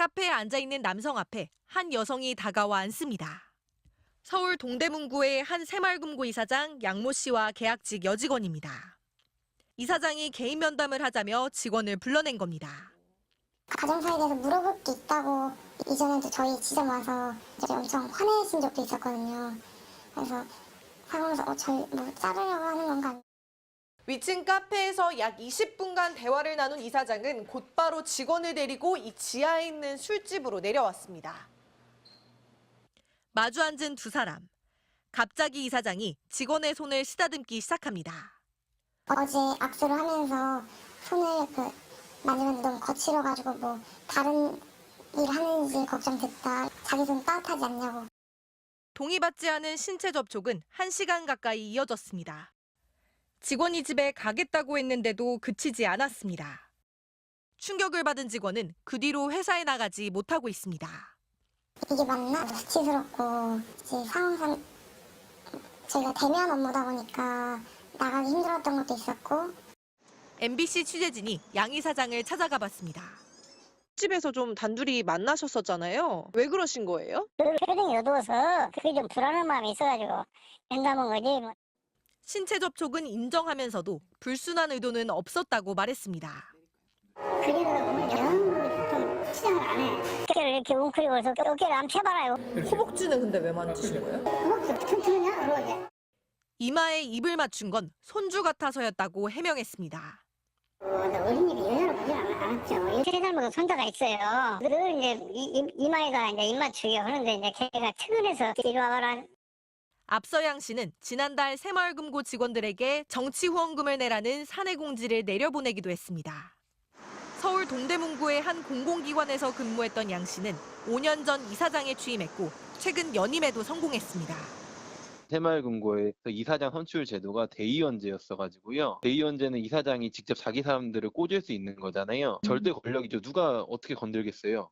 카페에 앉아있는 남성 앞에 한 여성이 다가와 앉습니다. 서울 동대문구의 한 새마을금고 이사장 양모 씨와 계약직 여직원입니다. 이사장이 개인 면담을 하자며 직원을 불러낸 겁니다. 가정사에 대해서 물어볼 게 있다고 이전에도 저희 지점 와서 엄청 화내신 적도 있었거든요. 그래서 상황에서 저희 뭐 자르려고 하는 건가. 위층 카페에서 약 20분간 대화를 나눈 이사장은 곧바로 직원을 데리고 이 지하에 있는 술집으로 내려왔습니다. 마주 앉은 두 사람. 갑자기 이사장이 직원의 손을 쓰다듬기 시작합니다. 어제 악수를 하면서 손을 만지는데 너무 거칠어가지고 뭐 다른 일 하는지 걱정됐다. 자기 손 따뜻하지 않냐고. 동의받지 않은 신체 접촉은 1시간 가까이 이어졌습니다. 직원이 집에 가겠다고 했는데도 그치지 않았습니다. 충격을 받은 직원은 그 뒤로 회사에 나가지 못하고 있습니다. 이게 맞나? 수치스럽고 이제 상황상 저희가 대면 업무다 보니까 나가기 힘들었던 것도 있었고. MBC 취재진이 양 이사장을 찾아가 봤습니다. 집에서 좀 단둘이 만나셨었잖아요. 왜 그러신 거예요? 표정이 어두워서 그게 좀 불안한 마음이 있어가지고 면담한 거지. 신체 접촉은 인정하면서도 불순한 의도는 없었다고 말했습니다. 그리고 영 좀 치장을 안 해. 어깨를 이렇게 웅크리고 해서 어깨를 안 펴봐라요. 허벅지는 근데 왜 만지신 거예요? 허벅지 튼튼하냐? 그러게. 이마에 입을 맞춘 건 손주 같아서였다고 해명했습니다. 어린이를 여자로 보지 않았죠. 3살 먹은 손자가 있어요. 늘 이제 이마에다 이제 입 맞추기 하는데 이제 걔가 측은해서 이리 와봐라. 앞서 양 씨는 지난달 새마을금고 직원들에게 정치 후원금을 내라는 사내 공지를 내려보내기도 했습니다. 서울 동대문구의 한 공공기관에서 근무했던 양 씨는 5년 전 이사장에 취임했고 최근 연임에도 성공했습니다. 새마을금고의 이사장 선출 제도가 대의원제였어가지고요. 대의원제는 이사장이 직접 자기 사람들을 꽂을 수 있는 거잖아요. 절대 권력이죠. 누가 어떻게 건들겠어요.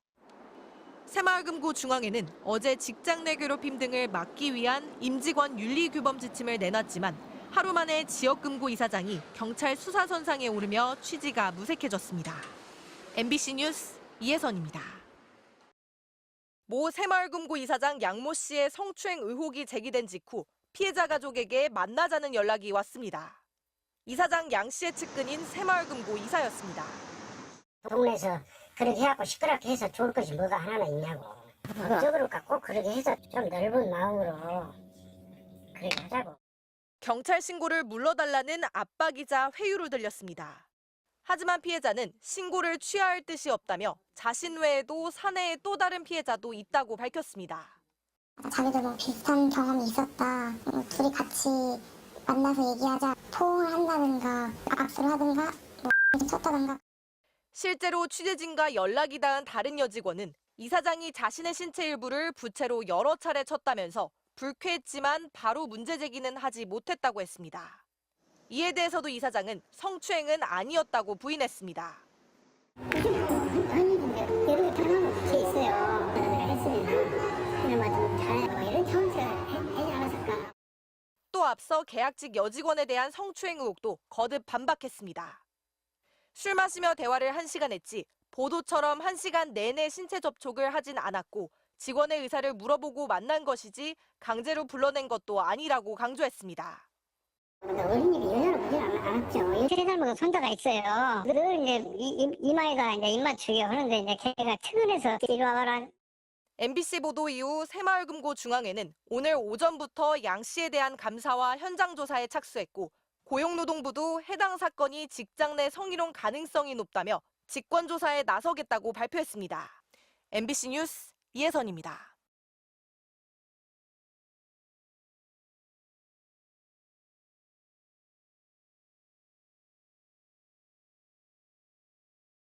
새마을금고 중앙에는 어제 직장 내 괴롭힘 등을 막기 위한 임직원 윤리규범 지침을 내놨지만 하루 만에 지역금고 이사장이 경찰 수사선상에 오르며 취지가 무색해졌습니다. MBC 뉴스 이혜선입니다. 모 새마을금고 이사장 양모 씨의 성추행 의혹이 제기된 직후 피해자 가족에게 만나자는 연락이 왔습니다. 이사장 양 씨의 측근인 새마을금고 이사였습니다. 동네에서 그렇게 해갖고 시끄럽게 해서 좋을 것이 뭐가 하나나 있냐고. 법적으로 꼭 그렇게 해서 좀 넓은 마음으로 그렇게 하자고. 경찰 신고를 물러달라는 압박이자 회유로 들렸습니다. 하지만 피해자는 신고를 취하할 뜻이 없다며 자신 외에도 사내에 또 다른 피해자도 있다고 밝혔습니다. 자기도 뭐 비슷한 경험이 있었다. 둘이 같이 만나서 얘기하자. 포옹을 한다든가 악수를 하든가 뭐 쳤다든가. 실제로 취재진과 연락이 닿은 다른 여직원은 이사장이 자신의 신체 일부를 부채로 여러 차례 쳤다면서 불쾌했지만 바로 문제 제기는 하지 못했다고 했습니다. 이에 대해서도 이사장은 성추행은 아니었다고 부인했습니다. 아니 근데 여러 개 변화가 붙여 있어요. 내가 했으면 그냥 좀 잘해. 이런 차원에서 하지 않았을까. 또 앞서 계약직 여직원에 대한 성추행 의혹도 거듭 반박했습니다. 술 마시며 대화를 1시간 했지 보도처럼 1시간 내내 신체 접촉을 하진 않았고 직원의 의사를 물어보고 만난 것이지 강제로 불러낸 것도 아니라고 강조했습니다. 어린이를 여자로 보지 않았죠. 3살 먹은 손자가 있어요. 늘 이제 이마에다 이제 입 맞추기 하는데 이제 걔가 측은해서 이리 와봐라. MBC 보도 이후 새마을금고 중앙에는 오늘 오전부터 양 씨에 대한 감사와 현장 조사에 착수했고 고용노동부도 해당 사건이 직장 내 성희롱 가능성이 높다며 직권조사에 나서겠다고 발표했습니다. MBC 뉴스 이혜선입니다.